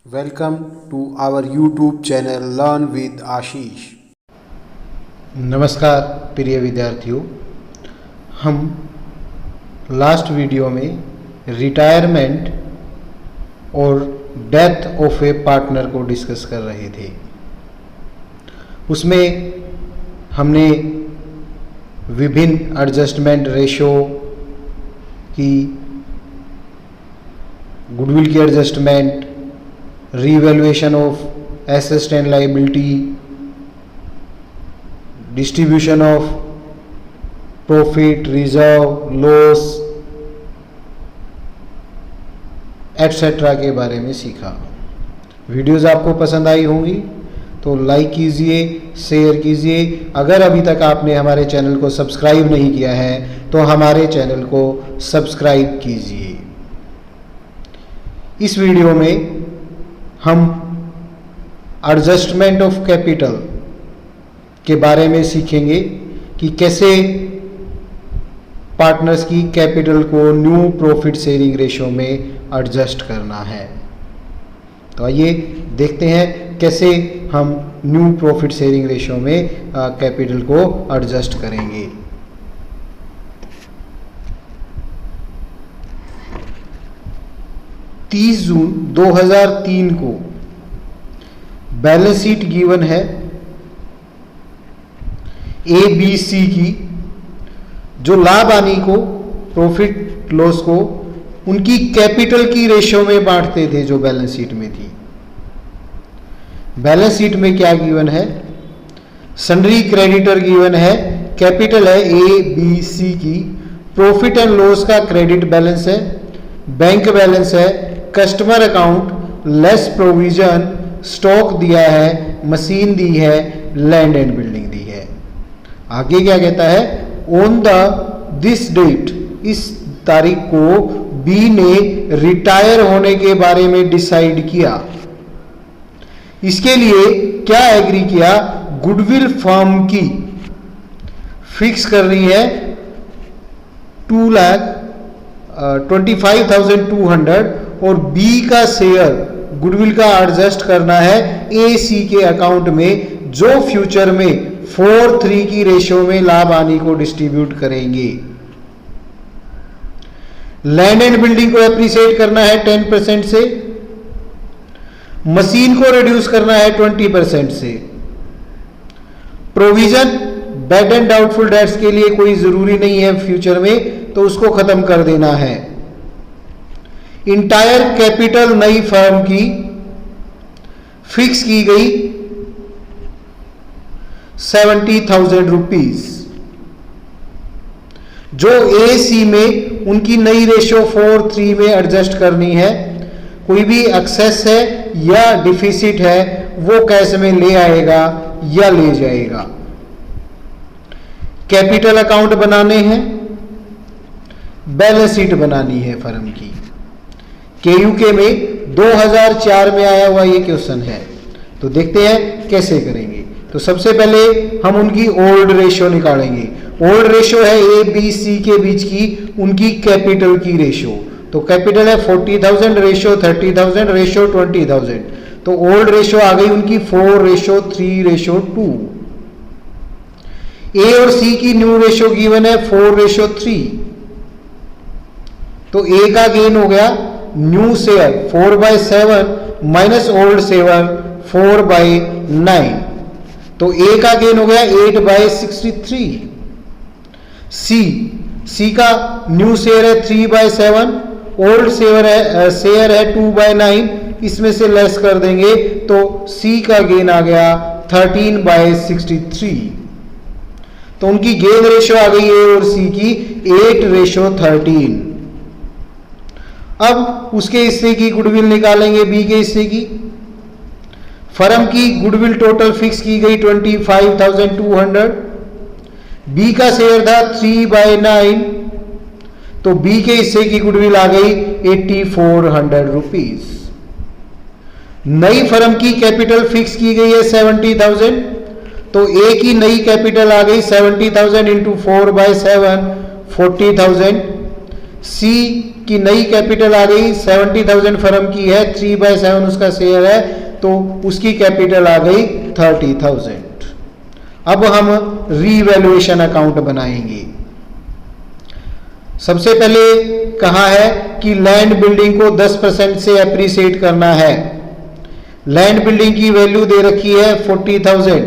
Welcome to our YouTube channel Learn with Ashish. नमस्कार प्रिय विद्यार्थियों, हम लास्ट वीडियो में रिटायरमेंट और डेथ ऑफ ए पार्टनर को डिस्कस कर रहे थे। उसमें हमने विभिन्न एडजस्टमेंट रेशो की, गुडविल की adjustment, revaluation of assets and liability, distribution of profit, reserve, loss etcetera के बारे में सीखा। वीडियोज़ आपको पसंद आई होंगी तो लाइक कीजिए, शेयर कीजिए। अगर अभी तक आपने हमारे चैनल को सब्सक्राइब नहीं किया है तो हमारे चैनल को सब्सक्राइब कीजिए। इस वीडियो में हम एडजस्टमेंट ऑफ कैपिटल के बारे में सीखेंगे कि कैसे पार्टनर्स की कैपिटल को न्यू प्रॉफिट शेयरिंग रेशो में एडजस्ट करना है। तो आइए देखते हैं कैसे हम न्यू प्रॉफिट शेयरिंग रेशो में कैपिटल को एडजस्ट करेंगे। जून 2003 को बैलेंस शीट गिवन है ABC की, जो लाभ हानि को, प्रॉफिट लॉस को उनकी कैपिटल की रेशो में बांटते थे जो बैलेंस शीट में थी। बैलेंस शीट में क्या गिवन है? सन्ड्री क्रेडिटर गिवन है, कैपिटल है ABC की, प्रॉफिट एंड लॉस का क्रेडिट बैलेंस है, बैंक बैलेंस है, customer account less provision, stock दिया है, मशीन दी है, लैंड एंड बिल्डिंग दी है। आगे क्या कहता है? ऑन द दिस डेट, इस तारीख को बी ने रिटायर होने के बारे में डिसाइड किया। इसके लिए क्या एग्री किया? गुडविल फर्म की फिक्स कर रही है 2,25,200 और बी का शेयर गुडविल का एडजस्ट करना है AC के अकाउंट में, जो फ्यूचर में 4:3 की रेशो में लाभ हानि को डिस्ट्रीब्यूट करेंगे। लैंड एंड बिल्डिंग को एप्रिसिएट करना है 10% से, मशीन को रिड्यूस करना है 20% से, provision bad and doubtful dates के लिए कोई जरूरी नहीं है फ्यूचर में, तो उसको खत्म कर देना है। इंटायर कैपिटल नई फर्म की फिक्स की गई 70,000 रुपीज, जो AC में उनकी नई रेशो 4:3 में एडजस्ट करनी है। कोई भी एक्सेस है या डिफिसिट है वो कैश में ले आएगा या ले जाएगा। कैपिटल अकाउंट बनाने हैं, बैलेंस शीट बनानी है फर्म की। KUK में 2004 में आया हुआ ये क्वेश्चन है, तो देखते हैं कैसे करेंगे। तो सबसे पहले हम उनकी ओल्ड रेशो निकालेंगे। ओल्ड रेशो है ABC के बीच की उनकी कैपिटल की रेशो। तो कैपिटल है 40,000 रेशो 30,000 रेशो 20,000, तो ओल्ड रेशो आ गई उनकी 4:3:2। A और C की न्यू रेशो गिवन है 4:3, तो A का गेन हो गया new share 4/7 minus old share 4/9, तो A का गेन हो गया 8/63। C का न्यू शेयर है 3/7, ओल्ड शेयर है 2/9, इसमें से लेस कर देंगे तो C का गेन आ गया 13/63। तो उनकी गेन रेशो आ गई A और C की 8:13। अब उसके हिस्से की गुडविल निकालेंगे B के हिस्से की। फर्म की गुडविल टोटल फिक्स की गई 25,200, B का शेयर था 3/9, तो B के हिस्से की गुडविल आ गई 8,400 रुपीज। नई फर्म की कैपिटल फिक्स की गई है 70,000, तो A की नई कैपिटल आ गई 70,000 इंटू 4/7 40,000। C की नई कैपिटल आ गई 70,000 फर्म की है, 3/7 उसका शेयर है, तो उसकी कैपिटल आ गई 30,000। अब हम रीवैल्यूएशन अकाउंट बनाएंगे। सबसे पहले कहा है कि लैंड बिल्डिंग को 10% से एप्रिसिएट करना है। लैंड बिल्डिंग की वैल्यू दे रखी है 40,000,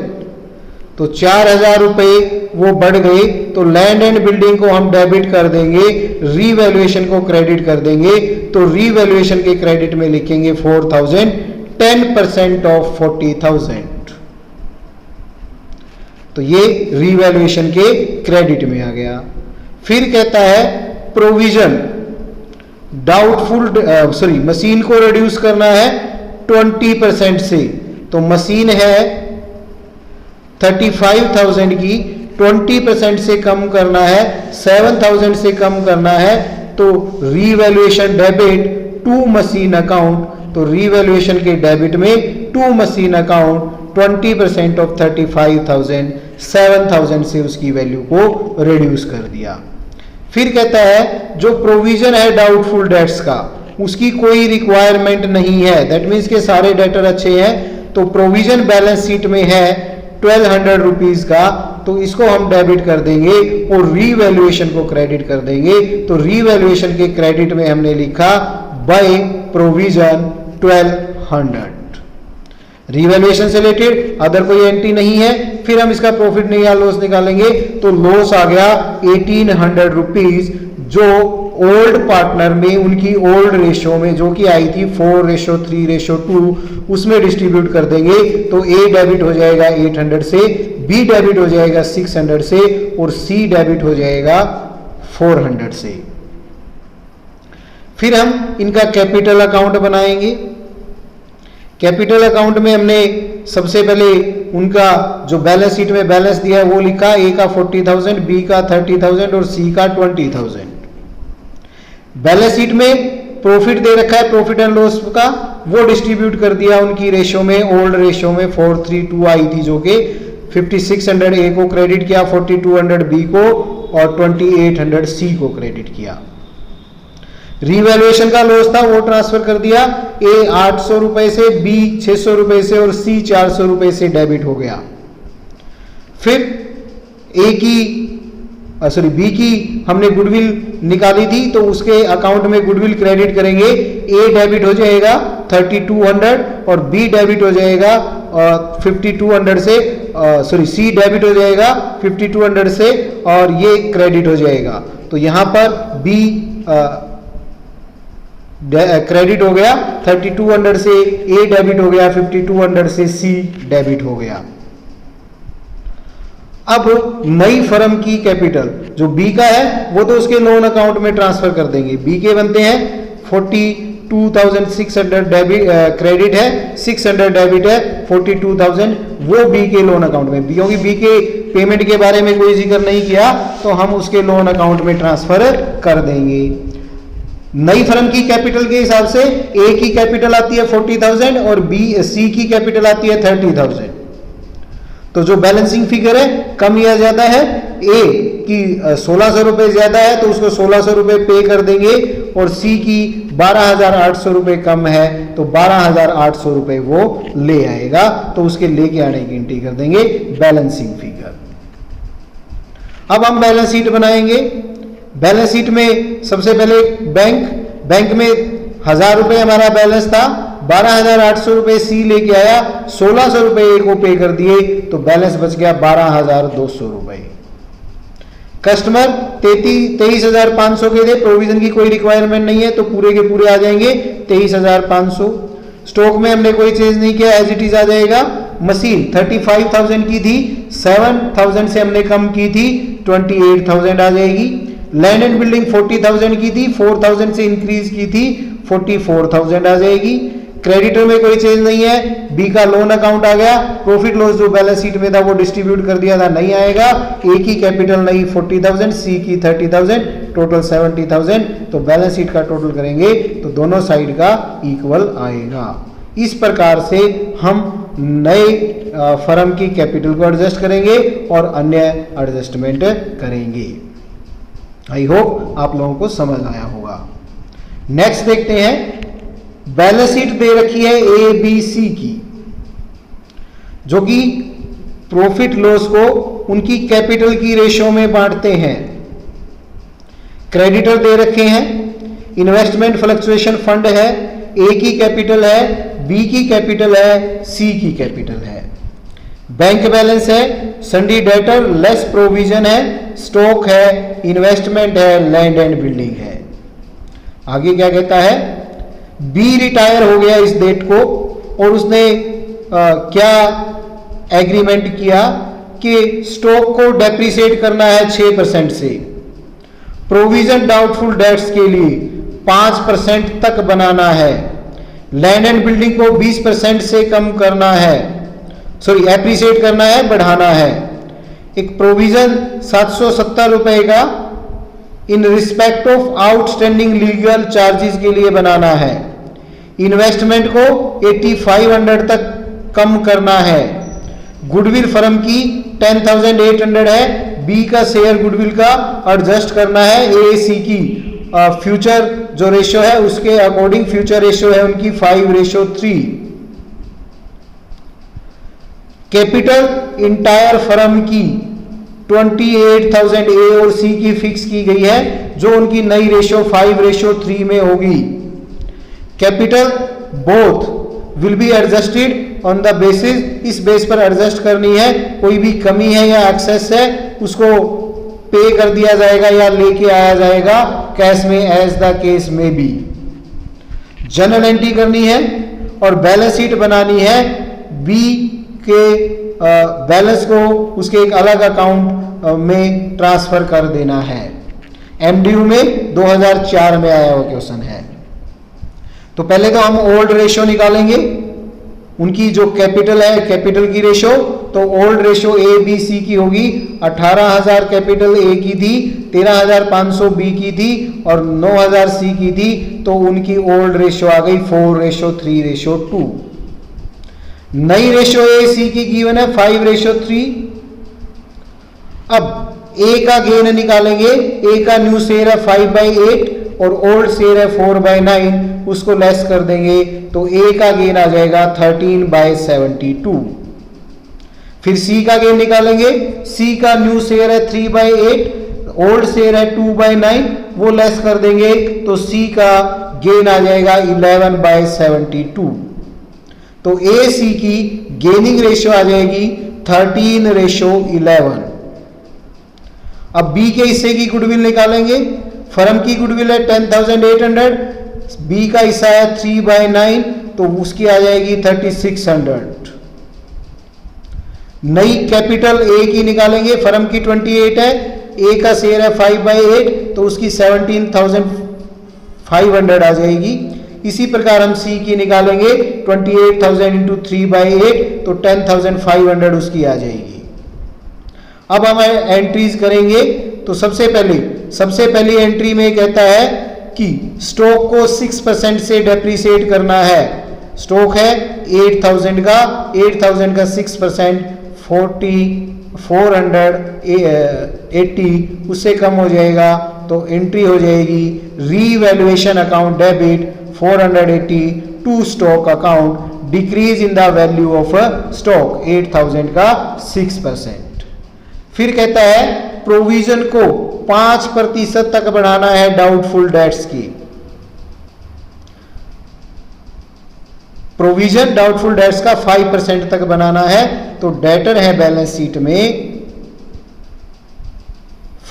तो 4,000 रुपए वो बढ़ गए, तो लैंड एंड बिल्डिंग को हम डेबिट कर देंगे, रीवैल्यूएशन को क्रेडिट कर देंगे। तो रीवैल्यूएशन के क्रेडिट में लिखेंगे 4,000, 10% ऑफ 40,000। तो ये रीवैल्यूएशन के क्रेडिट में आ गया। फिर कहता है प्रोविजन डाउटफुल मशीन को रिड्यूस करना है 20% से। तो मशीन है 35,000 की, 20% से कम करना है, 7,000 से कम करना है, तो revaluation debit to machine account. तो रीवैल्यूएशन के डेबिट में टू मशीन अकाउंट 20% ऑफ 35,000, 7,000 से उसकी वैल्यू को रिड्यूस कर दिया। फिर कहता है जो प्रोविजन है डाउटफुल डेट्स का, उसकी कोई रिक्वायरमेंट नहीं है, दैट मीन्स के सारे डेटर अच्छे हैं। तो प्रोविजन बैलेंस शीट में है 1200 रुपीज का, तो इसको हम डेबिट कर देंगे और रीवैल्यूएशन को क्रेडिट कर देंगे। तो रीवैल्यूएशन के क्रेडिट में हमने लिखा बाय प्रोविजन 1200। रीवैल्यूएशन से रिलेटेड अदर कोई एंट्री नहीं है। फिर हम इसका प्रॉफिट नहीं या लॉस निकालेंगे, तो लॉस आ गया 1800 रुपीज, जो ओल्ड पार्टनर में उनकी ओल्ड रेशियो में जो कि आई थी 4:3:2, उसमें डिस्ट्रीब्यूट कर देंगे। तो ए डेबिट हो जाएगा 800 से, बी डेबिट हो जाएगा 600 से, और सी डेबिट हो जाएगा 400 से। फिर हम इनका कैपिटल अकाउंट बनाएंगे। कैपिटल अकाउंट में हमने सबसे पहले उनका जो बैलेंस शीट में बैलेंस दिया है वो लिखा, ए का 40,000, बी का 30,000 और सी का 20,000। बैलेंस शीट में प्रॉफिट दे रखा है प्रॉफिट एंड लॉस का, वो डिस्ट्रीब्यूट कर दिया उनकी रेशियो में, ओल्ड रेशियो में 4:3:2 आई थी, जो कि 5600 ए को क्रेडिट किया, 4200 बी को और 2800 सी को क्रेडिट किया। रीवैल्यूएशन का लॉस था वो ट्रांसफर कर दिया, ए 800 रुपए से, बी 600 रुपए से और सी 400 रुपए से डेबिट हो गया। फिर बी की हमने गुडविल निकाली थी, तो उसके अकाउंट में गुडविल क्रेडिट करेंगे। ए डेबिट हो जाएगा 3200 और बी डेबिट हो जाएगा 5200 से, सी डेबिट हो जाएगा 5200 से और ये क्रेडिट हो जाएगा। तो यहां पर बी क्रेडिट हो गया 3200 से, ए डेबिट हो गया 5200 से, सी डेबिट हो गया। अब नई फर्म की कैपिटल जो बी का है वो तो उसके लोन अकाउंट में ट्रांसफर कर देंगे। बी के बनते हैं 42,600 डेबिट क्रेडिट है, 600 डेबिट है, 42,000 वो बी के लोन अकाउंट में, क्योंकि बी के पेमेंट के बारे में कोई जिक्र नहीं किया, तो हम उसके लोन अकाउंट में ट्रांसफर कर देंगे। नई फर्म की कैपिटल के हिसाब से ए की कैपिटल आती है 40,000 और सी की कैपिटल आती है 30,000। तो जो बैलेंसिंग फिगर है कम या ज्यादा है, ए की 1600 रुपए ज्यादा है तो उसको 1600 रुपए पे कर देंगे, और सी की 12,800 रुपए कम है तो 12,800 रुपए वो ले आएगा, तो उसके लेके आने की एंट्री कर देंगे बैलेंसिंग फिगर। अब हम बैलेंस शीट बनाएंगे। बैलेंस शीट में सबसे पहले बैंक में 1000 रुपए हमारा बैलेंस था, 12,800 रुपए सी लेके आया, 1600 रुपए ए को पे कर दिए, तो बैलेंस बच गया 12,200 रुपए। कस्टमर 23,500 के थे, प्रोविजन की कोई रिक्वायरमेंट नहीं है तो पूरे के पूरे आ जाएंगे 23,500। स्टॉक में हमने कोई चेंज नहीं किया, एज इट इज आ जाएगा। मशीन 35,000 की थी, 7,000 से हमने कम की थी, 28,000 आ जाएगी। लैंड एंड बिल्डिंग 40,000 की थी, 4,000 से इंक्रीज की थी, 44,000 आ जाएगी। क्रेडिटर में कोई चेंज नहीं है। बी का लोन अकाउंट आ गया, प्रॉफिट लॉस जो बैलेंस शीट में था वो डिस्ट्रीब्यूट कर दिया था, नहीं आएगा। ए की कैपिटल नहीं 40,000, सी की 30,000, टोटल 70,000। तो बैलेंस शीट का टोटल करेंगे तो दोनों साइड का इक्वल आएगा। इस प्रकार से हम नए फर्म की कैपिटल को एडजस्ट करेंगे और अन्य एडजस्टमेंट करेंगे। आई होप आप लोगों को समझ आया होगा। नेक्स्ट देखते हैं, बैलेंस शीट दे रखी है ए बी सी की, जो कि प्रॉफिट लॉस को उनकी कैपिटल की रेशो में बांटते हैं। क्रेडिटर दे रखे हैं, इन्वेस्टमेंट फ्लक्चुएशन फंड है, ए की कैपिटल है, बी की कैपिटल है, सी की कैपिटल है। बैंक बैलेंस है, सन्डी डेटर लेस प्रोविजन है, स्टॉक है, इन्वेस्टमेंट है, लैंड एंड बिल्डिंग है। आगे क्या कहता है, बी रिटायर हो गया इस डेट को और उसने क्या एग्रीमेंट किया कि स्टॉक को डेप्रिसिएट करना है 6% से, प्रोविजन डाउटफुल डेट्स के लिए 5% तक बनाना है, लैंड एंड बिल्डिंग को 20% से कम करना है, एप्रिसिएट करना है, बढ़ाना है। एक प्रोविजन 770 रुपए का in respect of outstanding legal charges के लिए बनाना है, इन्वेस्टमेंट को 8500 तक कम करना है, गुडविल फर्म की 10,800 है, बी का शेयर गुडविल का एडजस्ट करना है, ए सी की फ्यूचर जो रेशो है उसके अकॉर्डिंग फ्यूचर रेशो है उनकी 5:3। कैपिटल इंटायर फर्म की 28,000 ए और सी की फिक्स की गई है, जो उनकी नई रेशो 5:3 में होगी। Capital both will be adjusted on the basis, इस बेस पर एडजस्ट करनी है, कोई भी कमी है या एक्सेस है उसको पे कर दिया जाएगा या लेके आया जाएगा कैश में, एज द केस में बी। जर्नल एंट्री करनी है और बैलेंस शीट बनानी है, बी के बैलेंस को उसके एक अलग अकाउंट में ट्रांसफर कर देना है। एमडीयू में 2004 में आया हुआ क्वेश्चन है। तो पहले तो हम ओल्ड रेशो निकालेंगे, उनकी जो कैपिटल है कैपिटल की रेशो, तो old ratio A B C की होगी, 18,000 कैपिटल ए की थी, 13,500 बी की थी और 9,000 सी की थी, तो उनकी ओल्ड रेशो आ गई 4:3:2। नई रेशो ए सी की गिवन है 5:3। अब ए का गेन निकालेंगे, ए का न्यू शेयर है 5/8 और ओल्ड शेयर है 4/9, उसको लेस कर देंगे तो ए का गेन आ जाएगा 13/72। फिर सी का गेन निकालेंगे, सी का न्यू शेयर है 3/8, ओल्ड शेयर है 2/9, वो लेस कर देंगे तो सी का गेन आ जाएगा 11/72। तो ए सी की गेनिंग रेशियो आ जाएगी 13:11। अब बी के हिस्से की गुडविल निकालेंगे, फर्म की गुडविल है 10,800, बी का हिस्सा है 3/9 तो उसकी आ जाएगी 3,600। नई कैपिटल ए की निकालेंगे, फर्म की 28 है, ए का शेयर है 5/8 तो उसकी 17,500 आ जाएगी। इसी प्रकार हम सी की निकालेंगे, 28,000 इंटू 3/8 तो 10,500 उसकी आ जाएगी। अब हम एंट्रीज करेंगे, तो सबसे पहली एंट्री में कहता है कि स्टॉक को 6% से डेप्रिसिएट करना है। स्टॉक है 8,000 का, 8,000 का 6% 480, उससे कम हो जाएगा तो एंट्री हो जाएगी revaluation account debit 480 to stock account, decrease in the value of stock 8,000 का 6%। फिर कहता है प्रोविजन को 5% तक बढ़ाना है डाउटफुल डेट्स की। प्रोविजन डाउटफुल डेट्स का 5% तक बनाना है, तो डेटर है बैलेंस शीट में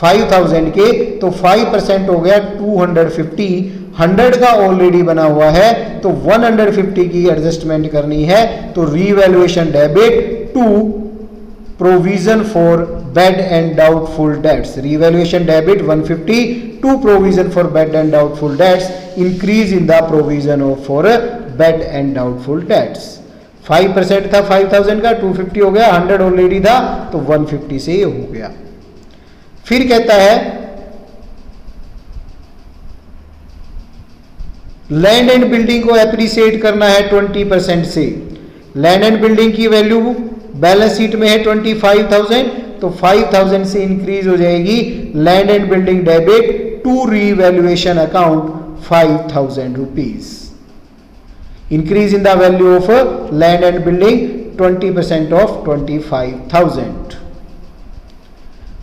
5,000 के, तो 5% हो गया 250, 100 का ऑलरेडी बना हुआ है तो 150 की एडजस्टमेंट करनी है, तो revaluation debit to provision for bad and doubtful debts, revaluation debit 150 to provision for bad and doubtful debts, increase in the provision of for bad and doubtful debts. 5% था 5,000 का, 250 हो गया, 100 ऑलरेडी था तो 150 से ये हो गया। फिर कहता है लैंड एंड बिल्डिंग को एप्रिसिएट करना है 20% से। लैंड एंड बिल्डिंग की वैल्यू बैलेंस शीट में है 25,000, तो 5,000 से इंक्रीज हो जाएगी land and building debit to revaluation account 5,000 rupees. Increase in the value of land and building 20% of 25,000.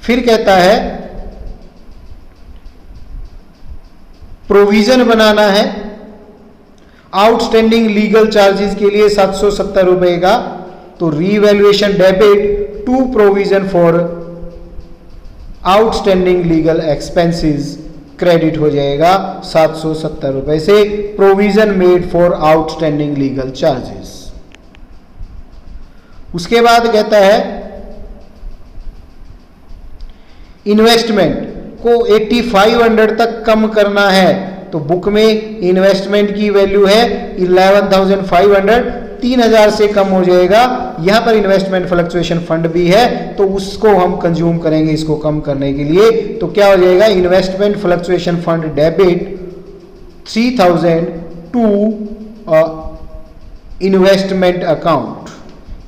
फिर कहता है प्रोविजन बनाना है आउटस्टैंडिंग लीगल चार्जेस के लिए 770 रुपए का, तो revaluation debit to provision for outstanding legal expenses credit हो जाएगा 770 रुपए से, provision made for outstanding legal charges. उसके बाद कहता है इन्वेस्टमेंट को 8500 तक कम करना है, तो बुक में इन्वेस्टमेंट की वैल्यू है 11,500, 3,000 से कम हो जाएगा। यहां पर इन्वेस्टमेंट फ्लक्चुएशन फंड भी है, तो उसको हम कंज्यूम करेंगे इसको कम करने के लिए। तो क्या हो जाएगा, investment fluctuation fund debit 3,000 to investment account,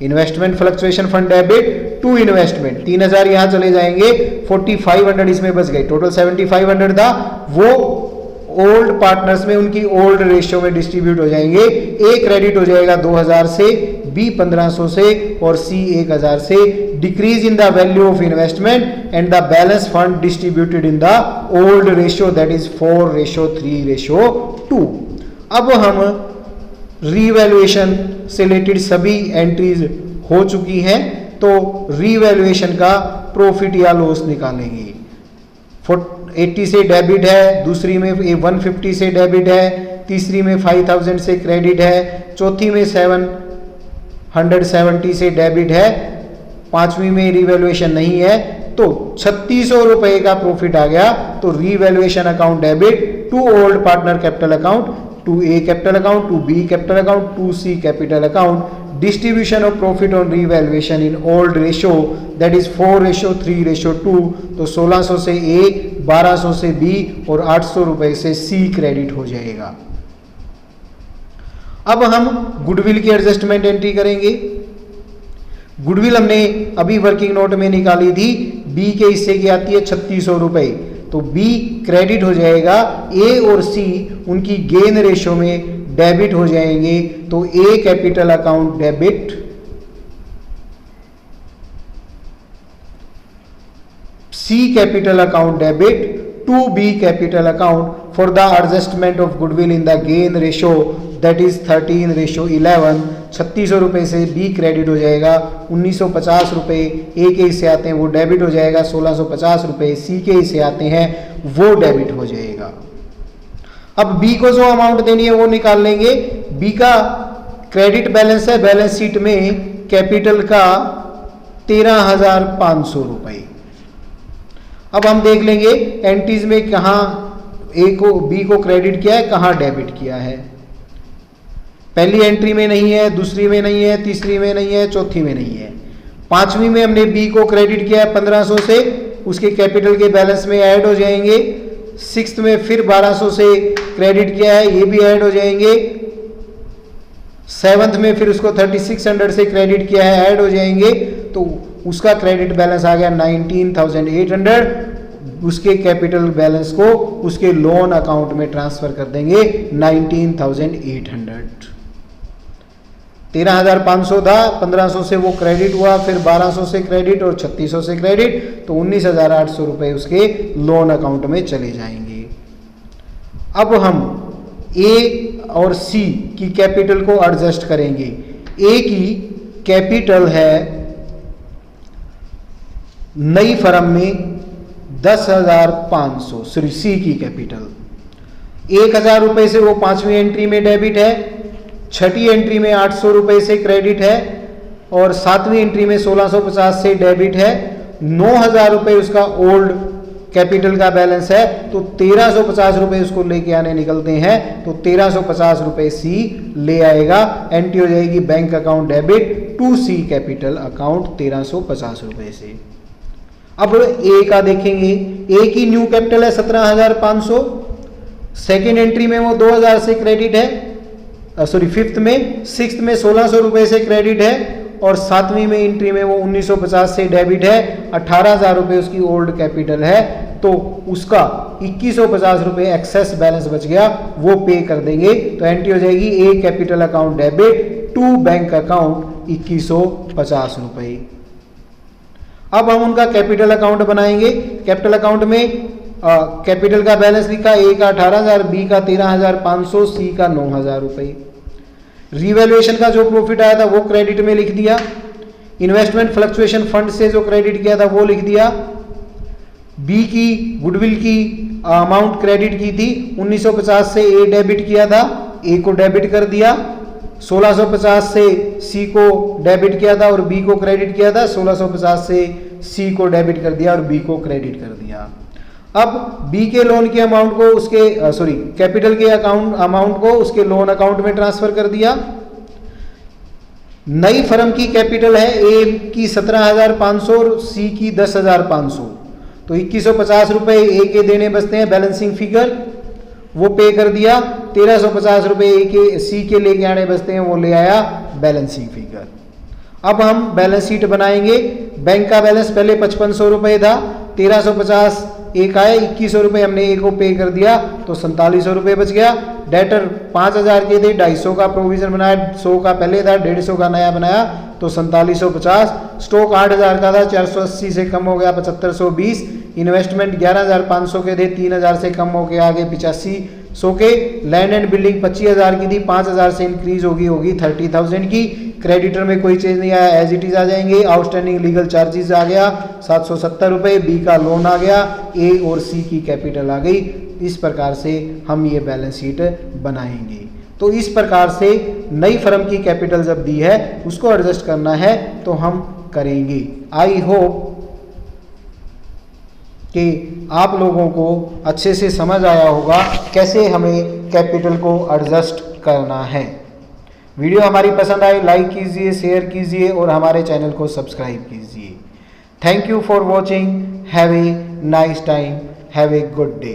investment fluctuation fund debit to investment, 3,000 यहां चले जाएंगे, 4,500 इसमें बच गए, टोटल 7,500 था, वो ओल्ड पार्टनर्स में उनकी ओल्ड रेशियो में डिस्ट्रीब्यूट हो जाएंगे। ए क्रेडिट हो जाएगा 2,000 से, बी 1,500 से और सी 1,000 से। Decrease in the value of investment and the balance fund distributed in the old ratio, that is 4:3:2। अब हम रीवैल्यूएशन से रिलेटेड सभी एंट्रीज हो चुकी हैं, तो रीवैल्यूएशन का प्रॉफिट या लॉस निकालेंगे। 80 से डेबिट है, दूसरी में 150 से डेबिट है, तीसरी में 5,000 से क्रेडिट है, चौथी में 770 से डेबिट है, पांचवी में रिवैल्यूएशन नहीं है, तो 3,600 रुपए का प्रॉफिट आ गया। तो revaluation account debit to old partner capital account, to A capital account, to B capital account, to C capital account, distribution of profit on revaluation in old ratio that is 4:3:2। तो 1,600 से ए, 1,200 से B और 800 रुपए से सी credit हो जाएगा। अब हम गुडविल की एडजस्टमेंट एंट्री करेंगे। गुडविल हमने अभी वर्किंग नोट में निकाली थी, बी के हिस्से की आती है 3,600 रुपए, तो बी क्रेडिट हो जाएगा, ए और सी उनकी गेन रेशियो में डेबिट हो जाएंगे। तो A capital account debit, C capital account debit to B capital account for the adjustment of goodwill in the gain ratio that is 13:11। 3,600 रुपए से बी क्रेडिट हो जाएगा, 1,950 रुपए ए के हिस्से आते हैं वो डेबिट हो जाएगा, 1,650 रुपए सी के हिस्से आते हैं वो डेबिट हो जाएगा। अब बी को जो अमाउंट देनी है वो निकाल लेंगे। बी का क्रेडिट बैलेंस है बैलेंस शीट में कैपिटल का 13,500 रुपए। अब हम देख लेंगे एंट्रीज में कहां ए को बी को क्रेडिट किया है, कहां डेबिट किया है। पहली एंट्री में नहीं है, दूसरी में नहीं है, तीसरी में नहीं है, चौथी में नहीं है। पांचवी में हमने बी को क्रेडिट किया है 1,500 से, उसके कैपिटल के बैलेंस में ऐड हो जाएंगे। सिक्स्थ में फिर 1,200 से क्रेडिट किया है, ये भी ऐड हो जाएंगे। सेवंथ में फिर उसको 3,600 से क्रेडिट किया है, ऐड हो जाएंगे। तो उसका क्रेडिट बैलेंस आ गया 19,800। उसके कैपिटल बैलेंस को उसके लोन अकाउंट में ट्रांसफर कर देंगे 19,800। 13,500 था, 1,500 से वो क्रेडिट हुआ, फिर 1,200 से क्रेडिट और 3,600 से क्रेडिट, तो 19,800 रुपए उसके लोन अकाउंट में चले जाएंगे। अब हम ए और सी की कैपिटल को एडजस्ट करेंगे। ए की कैपिटल है नई फर्म में 10,500, सॉरी सी की कैपिटल 1,000 रुपए से वो पांचवी एंट्री में डेबिट है, छठी एंट्री में 800 रुपए से क्रेडिट है और सातवीं एंट्री में 1,650 से डेबिट है। 9,000 रुपए उसका ओल्ड कैपिटल का बैलेंस है, तो 1,350 रुपए उसको लेके आने निकलते हैं, तो 1,350 रुपए सी ले आएगा। एंट्री हो जाएगी bank account debit to C capital account 1,350 रुपए से। अब ए का देखेंगे, ए की न्यू कैपिटल है 17,500, सेकेंड एंट्री में वो 2,000 से क्रेडिट है, सॉरी फिफ्थ में, सिक्स्थ में 1,600 रुपए से क्रेडिट है और सातवीं में एंट्री में वो 1,950 से डेबिट है। 18,000 रुपए उसकी ओल्ड कैपिटल है, तो उसका 2150 रुपये एक्सेस बैलेंस बच गया, वो पे कर देंगे। तो एंट्री हो जाएगी A capital account debit to bank account 2150 रुपये। अब हम उनका कैपिटल अकाउंट बनाएंगे। कैपिटल अकाउंट में कैपिटल का बैलेंस लिखा, ए का 18,000, बी का 13,500, सी का 9,000 रुपये। रिवैल्यूएशन का जो प्रॉफिट आया था वो क्रेडिट में लिख दिया। इन्वेस्टमेंट फ्लक्चुएशन फंड से जो क्रेडिट किया था वो लिख दिया। बी की गुडविल की अमाउंट क्रेडिट की थी, 1950 से ए डेबिट किया था, ए को डेबिट कर दिया। 1650 से सी को डेबिट किया था और बी को क्रेडिट किया था, 1650 से सी को डेबिट कर दिया और बी को क्रेडिट कर दिया। अब बी के लोन की अमाउंट को उसके कैपिटल के अमाउंट को उसके लोन अकाउंट में ट्रांसफर कर दिया। नई फर्म की कैपिटल है ए की 17,500 और सी की 10,500, तो 2150 रुपये ए के देने बचते हैं बैलेंसिंग फिगर, वो पे कर दिया। 1350 रुपये ए के सी के लेके आने बचते हैं, वो ले आया बैलेंसिंग फिगर। अब हम बैलेंस शीट बनाएंगे। बैंक का बैलेंस पहले 5500 रुपये था, 1350 एक आया, 2100 रुपये हमने ए को पे कर दिया, तो 4700 रुपये बच गया। डेटर 5000 के थे, 250 का प्रोविजन बनाया, 100 का पहले था, 150 का नया बनाया, तो 4750। स्टॉक 8000 का था, 480 से कम हो गया 7520। इन्वेस्टमेंट 11500 के थे, 3000 से कम होके आगे 8500 के। लैंड एंड बिल्डिंग 25000 की थी, 5000 से इंक्रीज होगी 30,000 की। क्रेडिटर में कोई चेंज नहीं आया, एज इट इज आ जाएंगे। आउटस्टैंडिंग लीगल चार्जेस आ गया 770 रुपये, बी का लोन आ गया, ए और सी की कैपिटल आ गई। इस प्रकार से हम ये बैलेंस शीट बनाएंगे। तो इस प्रकार से नई फर्म की कैपिटल जब दी है उसको एडजस्ट करना है तो हम करेंगे। आई होप कि आप लोगों को अच्छे से समझ आया होगा कैसे हमें कैपिटल को एडजस्ट करना है। वीडियो हमारी पसंद आई, लाइक कीजिए, शेयर कीजिए और हमारे चैनल को सब्सक्राइब कीजिए। Thank you for watching. Have a nice time, have a good day.